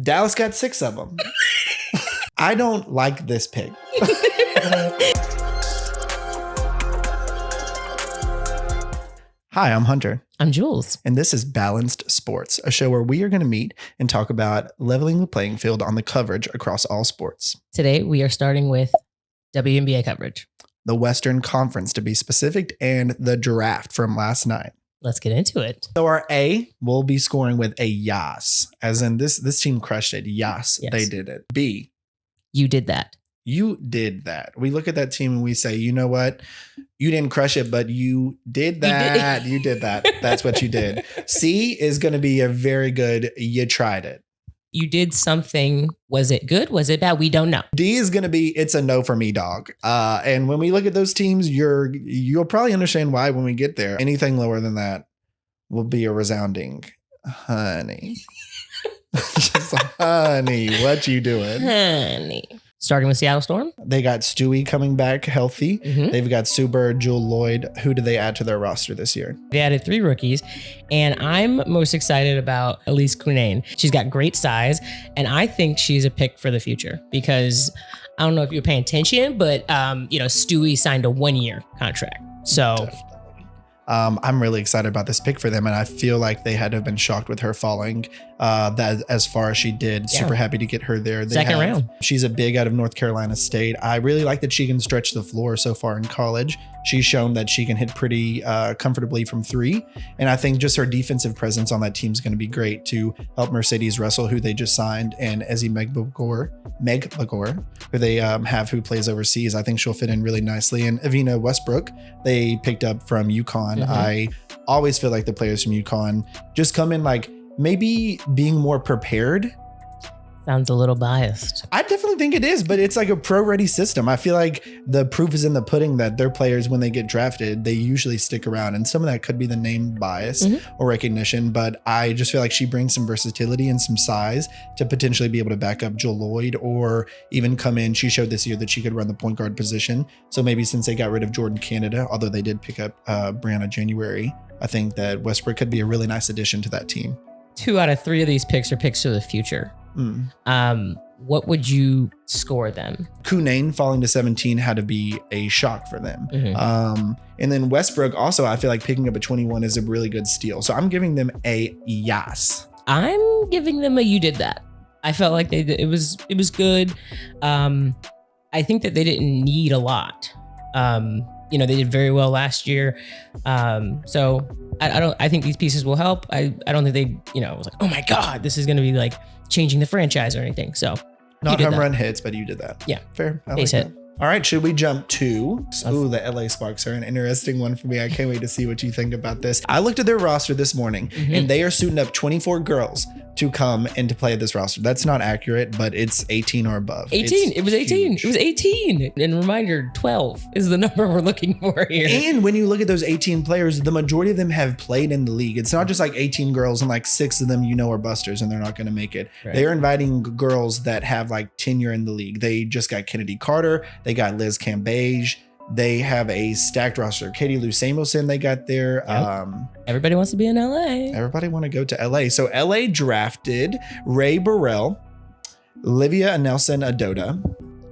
Dallas got 6 of them. I don't like this pick. Hi, I'm Hunter. I'm Jewelz. And this is Balanced Sports, a show where we are going to meet and talk about leveling the playing field on the coverage across all sports. Today, we are starting with WNBA coverage. The Western Conference, to be specific, and the draft from last night. Let's get into it. So our A will be scoring with a yas, as in this team crushed it. Yes, they did it. B. You did that. You did that. We look at that team and we say, you know what? You didn't crush it, but you did that. You did that. That's what you did. C is going to be a very good, you tried it. You did something. Was it good? Was it bad? We don't know. D is going to be, it's a no for me, dog. And when we look at those teams, you'll probably understand why when we get there. Anything lower than that will be a resounding honey. Just honey, what you doing? Honey. Starting with Seattle Storm. They got Stewie coming back healthy. Mm-hmm. They've got Suber, Jewel Lloyd. Who do they add to their roster this year? They added 3 rookies, and I'm most excited about Elise Cunane. She's got great size, and I think she's a pick for the future because I don't know if you're paying attention, but Stewie signed a 1-year contract. So Definitely. I'm really excited about this pick for them, and I feel like they had to have been shocked with her falling that as far as she did. Yeah. Super happy to get her there. Second round. She's a big out of North Carolina State. I really like that she can stretch the floor so far in college. She's shown that she can hit pretty comfortably from 3. And I think just her defensive presence on that team is going to be great to help Mercedes Russell, who they just signed, and Ezzie Megbagor, who they have, who plays overseas. I think she'll fit in really nicely. And Evina Westbrook, they picked up from UConn. Mm-hmm. I always feel like the players from UConn just come in like maybe being more prepared. Sounds a little biased. I definitely think it is, but it's like a pro-ready system. I feel like the proof is in the pudding that their players, when they get drafted, they usually stick around. And some of that could be the name bias or recognition, but I just feel like she brings some versatility and some size to potentially be able to back up Jewel Lloyd or even come in. She showed this year that she could run the point guard position. So maybe since they got rid of Jordan Canada, although they did pick up Brianna January, I think that Westbrook could be a really nice addition to that team. 2 out of 3 of these picks are picks for the future. What would you score them? Cunane falling to 17 had to be a shock for them. Mm-hmm. And then Westbrook also, I feel like picking up a 21 is a really good steal. So I'm giving them a yes. I'm giving them a you did that. I felt like it was good. I think that they didn't need a lot. They did very well last year. So I think these pieces will help. I don't think they, was like, oh my God, this is going to be like changing the franchise or anything. So not home run hits, but you did that. Yeah. Fair. Base hit. All right. Should we jump to, the LA Sparks are an interesting one for me. I can't wait to see what you think about this. I looked at their roster this morning and they are suiting up 24 girls to come and to play at this roster. That's not accurate, but it's 18 or above. 18. It was 18. Huge. It was 18. And reminder, 12 is the number we're looking for here. And when you look at those 18 players, the majority of them have played in the league. It's not just like 18 girls and like 6 of them, are busters and they're not going to make it. Right. They're inviting girls that have like tenure in the league. They just got Kennedy Carter. They got Liz Cambage. They have a stacked roster. Katie Lou Samuelson, they got there. Yep. Everybody wants to be in LA. Everybody want to go to LA. So LA drafted Ray Burrell, Livia Nelson Adota,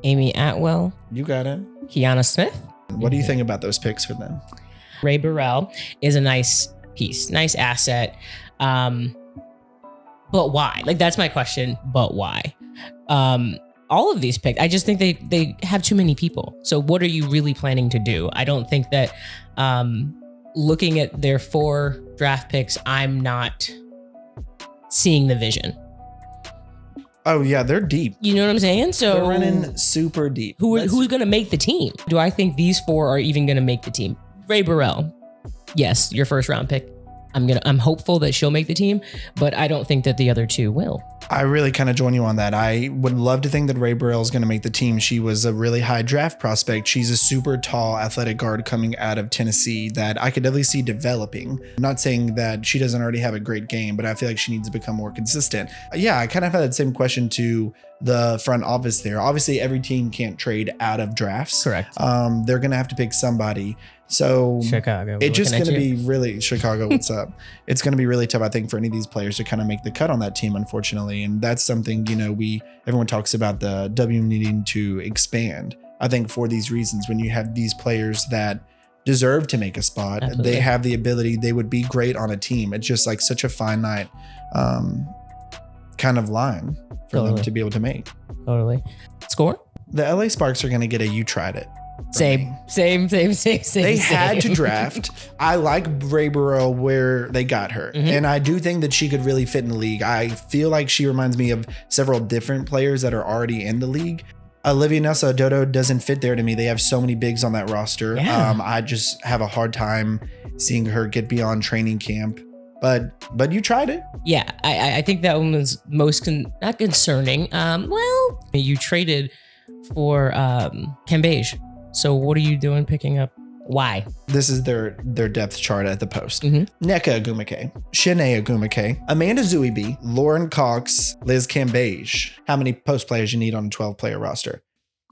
Amy Atwell. You got it. Kiana Smith. What do you think about those picks for them? Ray Burrell is a nice piece, nice asset. But why? Like, that's my question. But why? All of these picks, I just think they have too many people. So what are you really planning to do? I don't think that looking at their 4 draft picks, I'm not seeing the vision. Oh yeah, they're deep. You know what I'm saying? So they're running super deep. Who's going to make the team? Do I think these 4 are even going to make the team? Ray Burrell, yes, your first round pick. I'm hopeful that she'll make the team, but I don't think that the other 2 will. I really kind of join you on that. I would love to think that Ray Burrell is going to make the team. She was a really high draft prospect. She's a super tall athletic guard coming out of Tennessee that I could definitely see developing. I'm not saying that she doesn't already have a great game, but I feel like she needs to become more consistent. Yeah, I kind of had that same question to the front office there. Obviously, every team can't trade out of drafts. Correct. They're going to have to pick somebody. So Chicago. it's just going to be really Chicago. What's up? It's going to be really tough, I think, for any of these players to kind of make the cut on that team, unfortunately. And that's something, everyone talks about the W needing to expand. I think for these reasons, when you have these players that deserve to make a spot, Absolutely. they have the ability, they would be great on a team. It's just like such a finite kind of line for them to be able to make. Totally. Score? The LA Sparks are going to get a you tried it. Same. They had to draft. I like Bray Burrell where they got her. Mm-hmm. And I do think that she could really fit in the league. I feel like she reminds me of several different players that are already in the league. Olivia Nessa Dodo doesn't fit there to me. They have so many bigs on that roster. Yeah. I just have a hard time seeing her get beyond training camp. But you tried it. Yeah, I think that one was most not concerning. Well, you traded for Cambage. So what are you doing picking up? Why? This is their depth chart at the post. Mm-hmm. Nneka Agumake, Shanae Agumake, Amanda Zuibe, Lauren Cox, Liz Cambage. How many post players you need on a 12-player roster?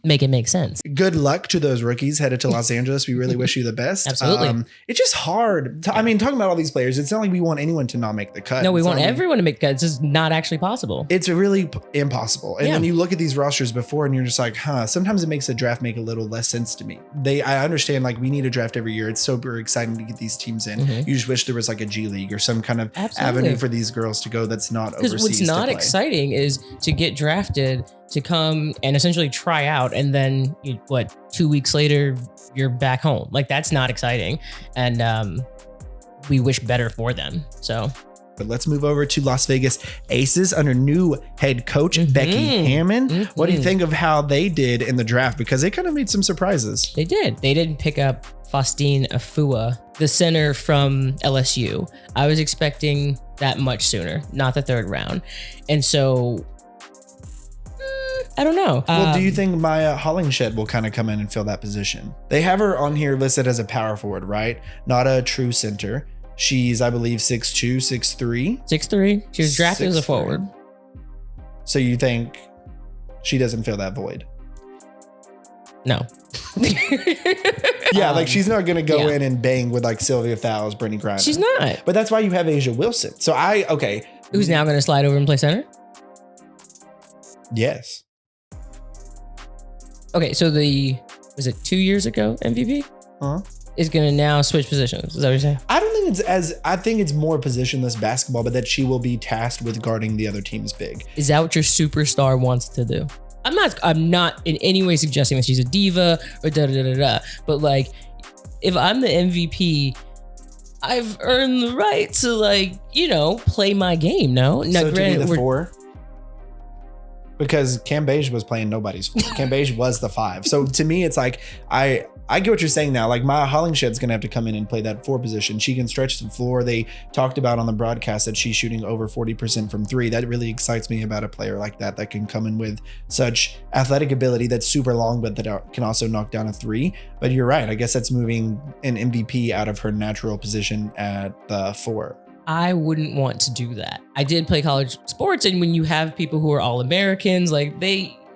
Make it make sense. Good luck to those rookies headed to Los Angeles. We really wish you the best. Absolutely. It's just hard. Talking about all these players, it's not like we want anyone to not make the cut. No, we It's want not like- everyone to make cuts. It's just not actually possible. It's really impossible. And Yeah. then you look at these rosters before and you're just like, sometimes it makes the draft make a little less sense to me. I understand like we need a draft every year. It's super exciting to get these teams in. Mhm. You just wish there was like a G League or some kind of Absolutely. avenue for these girls to go that's not overseas. Because what's to not play. exciting is to get drafted, to come and essentially try out, and then 2 weeks later you're back home. Like that's not exciting, and we wish better for them. So, But let's move over to Las Vegas Aces under new head coach Becky Hammond. What do you think of how they did in the draft? Because they kind of made some surprises. they did. They didn't pick up Faustine Afua, the center from LSU. I was expecting that much sooner, not the third round, and so. I don't know. Well, do you think Maya Hollingshed will kind of come in and fill that position? They have her on here listed as a power forward, right? Not a true center. She's, I believe, 6'2", 6'3". 6'3". She was drafted as a 6'3". forward. So you think she doesn't fill that void? No. Yeah, like she's not going to go yeah. in and bang with like Sylvia Fowles, Brittany Griner. She's not. But that's why you have Asia Wilson. So Who's now going to slide over and play center? Yes. Okay, so was it 2 years ago MVP? Uh-huh. Is going to now switch positions. Is that what you're saying? I don't think I think it's more positionless basketball, but that she will be tasked with guarding the other team's big. Is that what your superstar wants to do? I'm not in any way suggesting that she's a diva or da-da-da-da-da. But like, if I'm the MVP, I've earned the right to play my game, no? Now, So to be granted, the 4? Because Cambage was playing nobody's 4. Cambage was the 5. So to me, it's like, I get what you're saying now. Like Maya Hollingshed's going to have to come in and play that 4 position. She can stretch the floor. They talked about on the broadcast that she's shooting over 40% from 3. That really excites me about a player like that can come in with such athletic ability that's super long, but that can also knock down a 3. But you're right. I guess that's moving an MVP out of her natural position at the 4. I wouldn't want to do that. I did play college sports, and when you have people who are all Americans,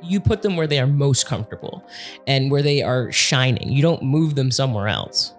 you put them where they are most comfortable and where they are shining. You don't move them somewhere else.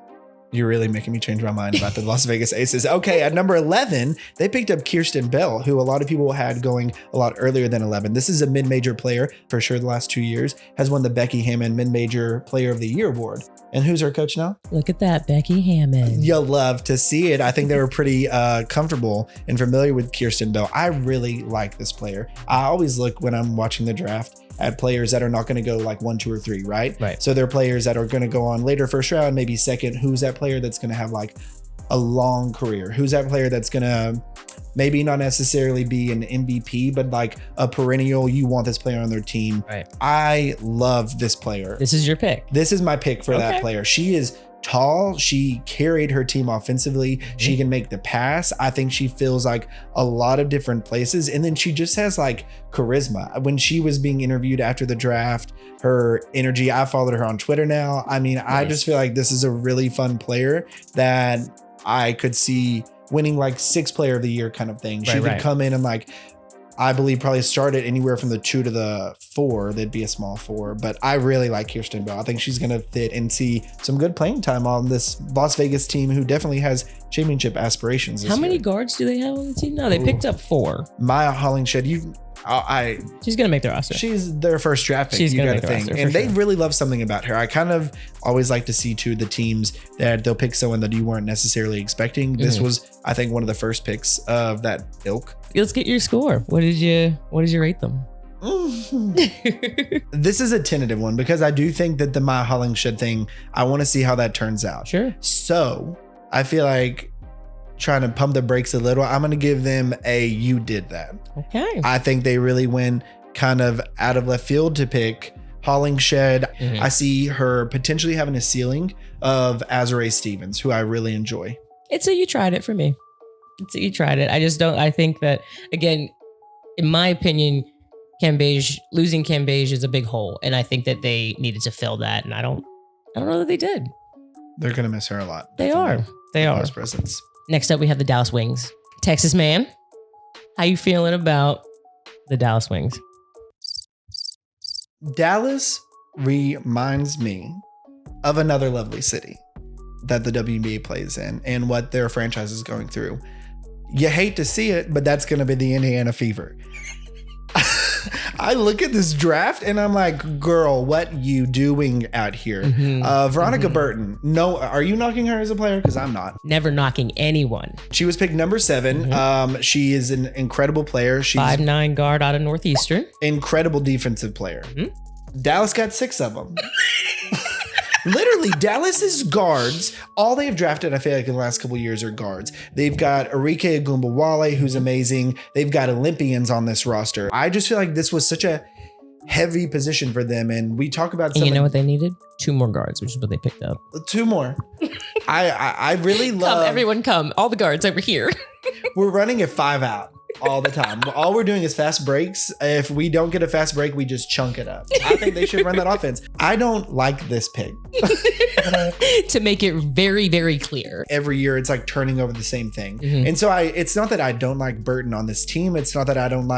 You're really making me change my mind about the Las Vegas Aces. Okay, at number 11, they picked up Kirsten Bell, who a lot of people had going a lot earlier than 11. This is a mid-major player for sure the last 2 years, has won the Becky Hammond Mid-Major Player of the Year award. And who's her coach now? Look at that, Becky Hammond. You'll love to see it. I think they were pretty comfortable and familiar with Kirsten Bell. I really like this player. I always look when I'm watching the draft at players that are not going to go like 1, 2, or 3, right? Right. So they're players that are going to go on later first round, maybe second. Who's that player that's going to have like a long career? Who's that player that's going to maybe not necessarily be an MVP, but like a perennial, you want this player on their team. Right. I love this player. This is your pick. This is my pick for that Okay. player. She is tall. She carried her team offensively. Mm-hmm. She can make the pass. I think she feels like a lot of different places. And then she just has like charisma. When she was being interviewed after the draft, her energy, I followed her on Twitter now. I mean, I just feel like this is a really fun player that I could see winning like 6th player of the year kind of thing. She Right, could right. come in and like, I believe probably started anywhere from the 2 to the 4. They'd be a small 4, but I really like Kirsten Bell. I think she's going to fit and see some good playing time on this Las Vegas team who definitely has championship aspirations. How many guards do they have on the team? No, they picked up 4. Maya Hollingshed, she's going to make the roster. She's their first draft pick. She's You going got to to make the think. roster. And they really love something about her. I kind of always like to see too the teams that they'll pick someone that you weren't necessarily expecting. This was, I think, one of the first picks of that ilk. Let's get your score. What did you rate them? This is a tentative one because I do think that the Maya Hollingshed thing, I want to see how that turns out. Sure. So I feel like trying to pump the brakes a little, I'm going to give them a you did that. Okay. I think they really went kind of out of left field to pick Hollingshed. I see her potentially having a ceiling of Azurá Stevens, who I really enjoy. It's a you tried it for me. You tried it. I think that, again, in my opinion, losing Cambage is a big hole. And I think that they needed to fill that. And I don't know that they did. They're going to miss her a lot. They are. Those presence. Next up, we have the Dallas Wings. Texas man, how you feeling about the Dallas Wings? Dallas reminds me of another lovely city that the WNBA plays in and what their franchise is going through. You hate to see it, but that's going to be the Indiana Fever. I look at this draft and I'm like, girl, what you doing out here? Veronica Burton. No, are you knocking her as a player? Because I'm not. Never knocking anyone. She was picked number 7. She is an incredible player. She's 5'9" guard out of Northeastern. Incredible defensive player. Dallas got 6 of them. Literally, Dallas's guards, all they have drafted, I feel like in the last couple of years, are guards. They've got Arike Agumbawale, who's amazing. They've got Olympians on this roster. I just feel like this was such a heavy position for them. And we talk about and you know what they needed? 2 more guards, which is what they picked up. 2 more. I really love... Come, everyone come. All the guards over here. We're running a 5 out all the time. All we're doing is fast breaks. If we don't get a fast break, we just chunk it up. I think they should run that offense. I don't like this pick. To make it very, very clear. Every year it's like turning over the same thing. And so it's not that I don't like Burton on this team. It's not that I don't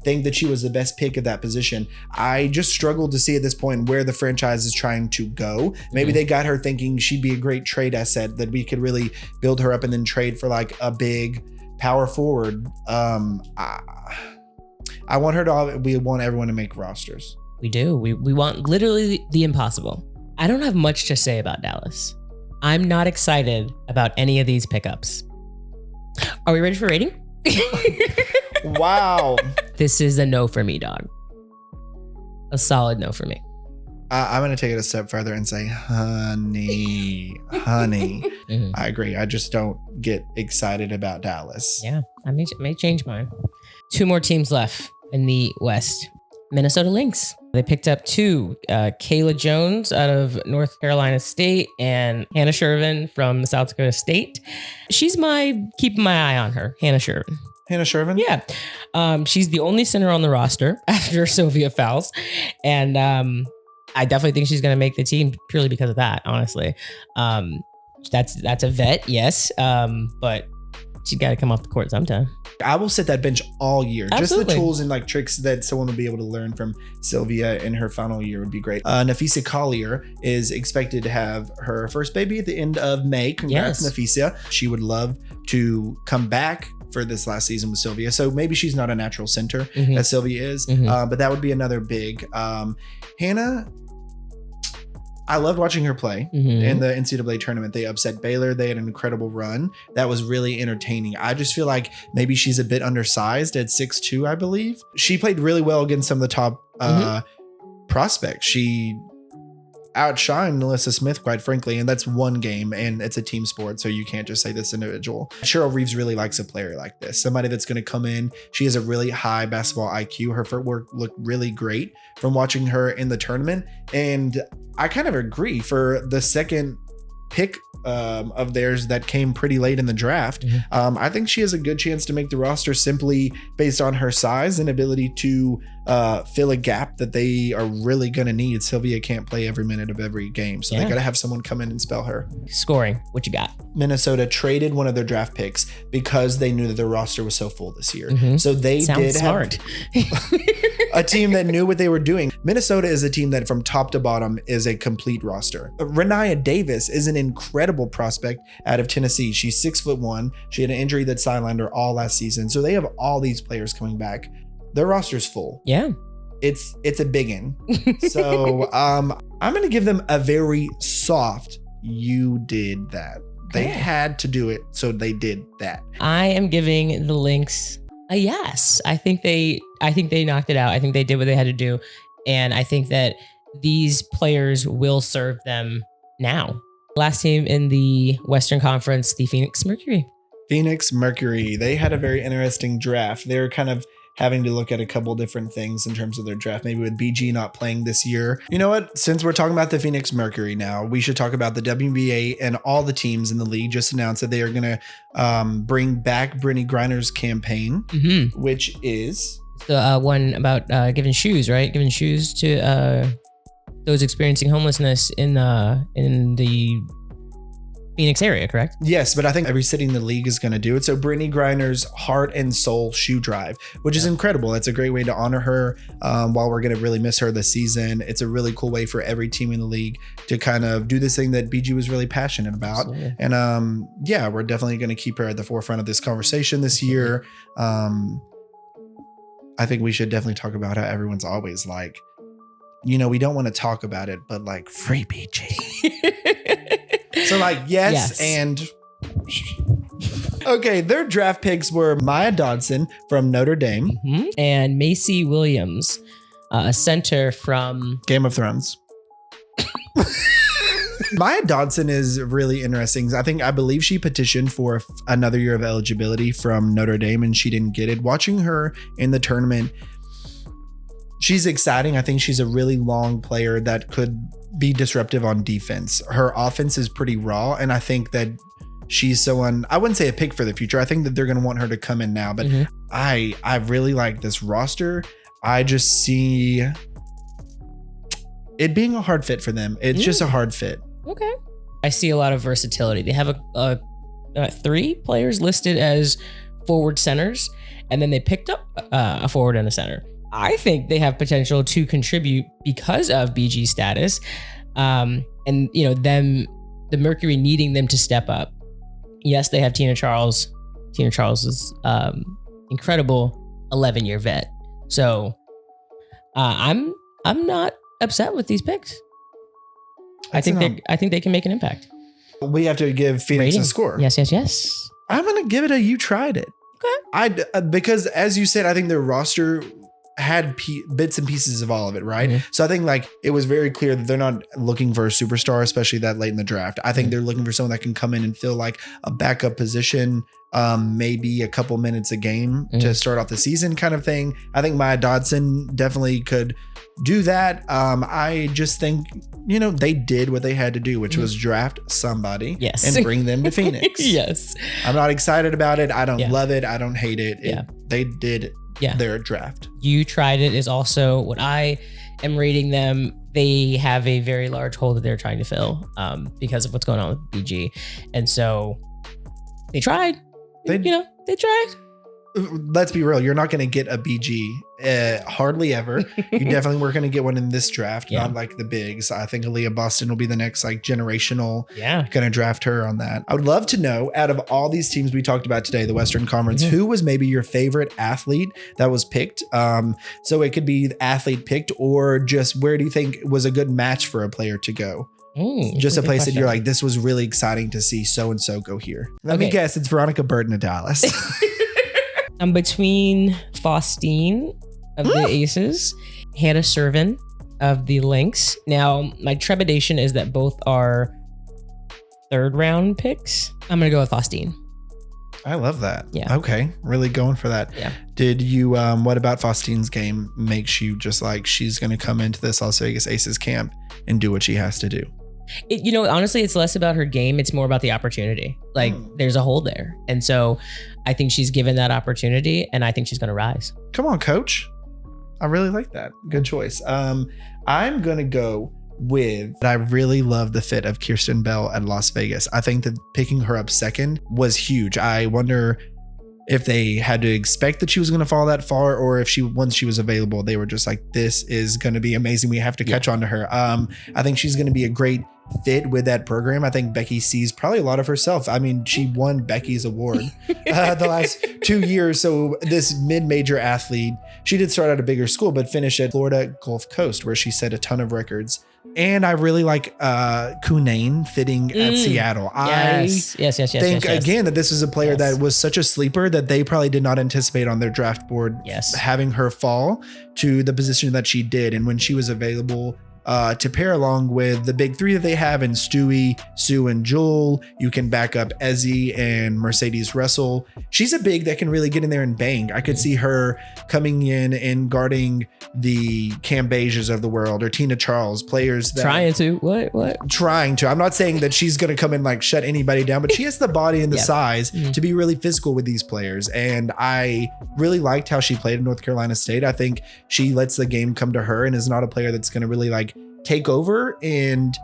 think that she was the best pick at that position. I just struggled to see at this point where the franchise is trying to go. Maybe they got her thinking she'd be a great trade asset that we could really build her up and then trade for like a big power forward. I want her to, we want everyone to make rosters. We do. We want literally the impossible. I don't have much to say about Dallas. I'm not excited about any of these pickups. Are we ready for rating? Wow. This is a no for me, dog. A solid no for me. I'm going to take it a step further and say, honey. I agree. I just don't get excited about Dallas. Yeah, I may change mine. 2 more teams left in the West. Minnesota Lynx. They picked up 2, Kayla Jones out of North Carolina State and Hannah Shervin from South Dakota State. She's keeping my eye on her, Hannah Shervin. Hannah Shervin? Yeah. She's the only center on the roster after Sylvia Fowles. And I definitely think she's going to make the team purely because of that, honestly. That's a vet, yes. But she's got to come off the court sometime. I will sit that bench all year. Absolutely. Just the tools and like tricks that someone will be able to learn from Sylvia in her final year would be great. Nafisa Collier is expected to have her first baby at the end of May. Congrats, yes. Nafisa. She would love to come back for this last season with Sylvia. So maybe she's not a natural center as Sylvia is, but that would be another big. Hannah, I loved watching her play in the NCAA tournament. They upset Baylor. They had an incredible run. That was really entertaining. I just feel like maybe she's a bit undersized at 6'2", I believe. She played really well against some of the top prospects. She outshined Melissa Smith, quite frankly, and that's one game and it's a team sport, so you can't just say this individual. Cheryl Reeves really likes a player like this, somebody that's going to come in. She has a really high basketball IQ. Her footwork looked really great from watching her in the tournament, and I kind of agree. For the second pick of theirs that came pretty late in the draft. I think she has a good chance to make the roster simply based on her size and ability to fill a gap that they are really going to need. Sylvia can't play every minute of every game, so they got to have someone come in and spell her. Scoring, what you got? Minnesota traded one of their draft picks because they knew that their roster was so full this year. So they did smart. have a team that knew what they were doing. Minnesota is a team that from top to bottom is a complete roster. Renaya Davis is an incredible prospect out of Tennessee. She's 6'1". She had an injury that sidelined her all last season. So they have all these players coming back. Their roster's full. Yeah. It's a biggin. So I'm going to give them a very soft, you did that. They had to do it, so they did that. I am giving the Lynx a yes. I think they knocked it out. I think they did what they had to do. And I think that these players will serve them now. Last team in the Western Conference, the Phoenix Mercury. Phoenix Mercury. They had a very interesting draft. They're kind of having to look at a couple different things in terms of their draft, maybe with BG not playing this year. You know what? Since we're talking about the Phoenix Mercury now, we should talk about the WNBA, and all the teams in the league just announced that they are going to bring back Brittany Griner's campaign, which is the one about giving shoes, right? Giving shoes to those experiencing homelessness in the Phoenix area, correct? Yes, but I think every city in the league is going to do it. So Brittany Griner's Heart and Soul shoe drive, which is incredible. That's a great way to honor her while we're going to really miss her this season. It's a really cool way for every team in the league to kind of do this thing that BG was really passionate about. Absolutely. And yeah, we're definitely going to keep her at the forefront of this conversation this year. I think we should definitely talk about how everyone's always like, you know, we don't want to talk about it, but like free BG. So like, yes. And okay, their draft picks were Maya Dodson from Notre Dame and Macy Williams, a center from Game of Thrones. Maya Dodson is really interesting. I believe she petitioned for another year of eligibility from Notre Dame and she didn't get it. Watching her in the tournament, she's exciting. I think she's a really long player that could be disruptive on defense. Her offense is pretty raw, and I think that she's I wouldn't say a pick for the future. I think that they're going to want her to come in now, but I really like this roster. I just see it being a hard fit for them. It's just a hard fit. Okay. I see a lot of versatility. They have a 3 players listed as forward centers, and then they picked up a forward and a center. I think they have potential to contribute because of BG's status, and you know the Mercury needing them to step up. Yes, they have Tina Charles. Tina Charles is incredible 11-year vet. So I'm not upset with these picks. I think they can make an impact. We have to give Phoenix a score. Yes. I'm gonna give it a you tried it. Okay. Because as you said, I think their roster had bits and pieces of all of it, right? So I think like it was very clear that they're not looking for a superstar, especially that late in the draft. I think they're looking for someone that can come in and fill like a backup position, maybe a couple minutes a game to start off the season kind of thing. I think Maya Dodson definitely could do that. I just think, you know, they did what they had to do, which was draft somebody and bring them to Phoenix. Yes. I'm not excited about it. I don't love it. I don't hate it. They did their draft. You tried it is also what I am rating them. They have a very large hole that they're trying to fill because of what's going on with BG. And so they tried. They tried. Let's be real. You're not going to get a BG hardly ever. You definitely weren't going to get one in this draft. Not like the bigs. I think Aaliyah Boston will be the next like generational. Going to draft her on that. I would love to know, out of all these teams we talked about today, the Western Conference, who was maybe your favorite athlete that was picked? So it could be the athlete picked, or just where do you think was a good match for a player to go? Just a place that you're like, this was really exciting to see so and so go here. Let me guess, it's Veronica Burton of Dallas. I'm between Faustine of the Aces, Hannah Servin of the Lynx. Now, my trepidation is that both are 3rd round picks. I'm going to go with Faustine. I love that. Yeah. Okay. Really going for that. Yeah. Did you, what about Faustine's game makes you just like, she's going to come into this Las Vegas Aces camp and do what she has to do? Honestly, it's less about her game. It's more about the opportunity. Like there's a hole there. And so I think she's given that opportunity and I think she's going to rise. Come on, coach. I really like that. Good choice. I'm going to go with, I really love the fit of Kirsten Bell at Las Vegas. I think that picking her up second was huge. I wonder if they had to expect that she was going to fall that far, or if once she was available, they were just like, this is going to be amazing. We have to catch on to her. I think she's going to be a great fit with that program. I think Becky sees probably a lot of herself. I mean, she won Becky's award the last 2 years. So this mid-major athlete, she did start at a bigger school, but finished at Florida Gulf Coast, where she set a ton of records. And I really like Kunane fitting at Seattle. Yes. I think again that this is a player that was such a sleeper that they probably did not anticipate on their draft board having her fall to the position that she did. And when she was available to pair along with the big three that they have in Stewie, Sue, and Jewel, you can back up Ezzy and Mercedes Russell. She's a big that can really get in there and bang. I could see her coming in and guarding the Cam Bejas of the world, or Tina Charles, players that trying to. I'm not saying that she's going to come and like shut anybody down, but she has the body and the size to be really physical with these players. And I really liked how she played at North Carolina State. I think she lets the game come to her and is not a player that's going to really like take over, and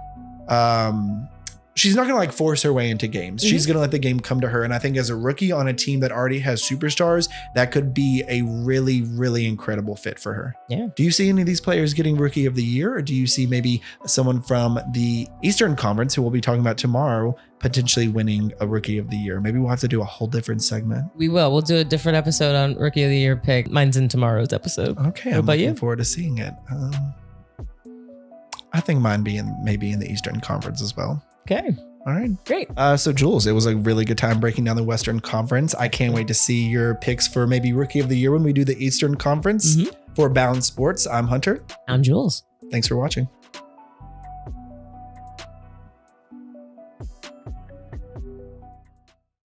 she's not going to like force her way into games. She's going to let the game come to her. And I think as a rookie on a team that already has superstars, that could be a really, really incredible fit for her. Yeah. Do you see any of these players getting Rookie of the Year, or do you see maybe someone from the Eastern Conference, who we'll be talking about tomorrow, potentially winning a Rookie of the Year? Maybe we'll have to do a whole different segment. We will. We'll do a different episode on Rookie of the Year pick. Mine's in tomorrow's episode. Okay. I'm looking forward to seeing it. I think mine maybe in the Eastern Conference as well. Okay. All right. Great. So Jewelz, it was a really good time breaking down the Western Conference. I can't wait to see your picks for maybe Rookie of the Year when we do the Eastern Conference. For Balanced Sports, I'm Hunter. I'm Jewelz. Thanks for watching.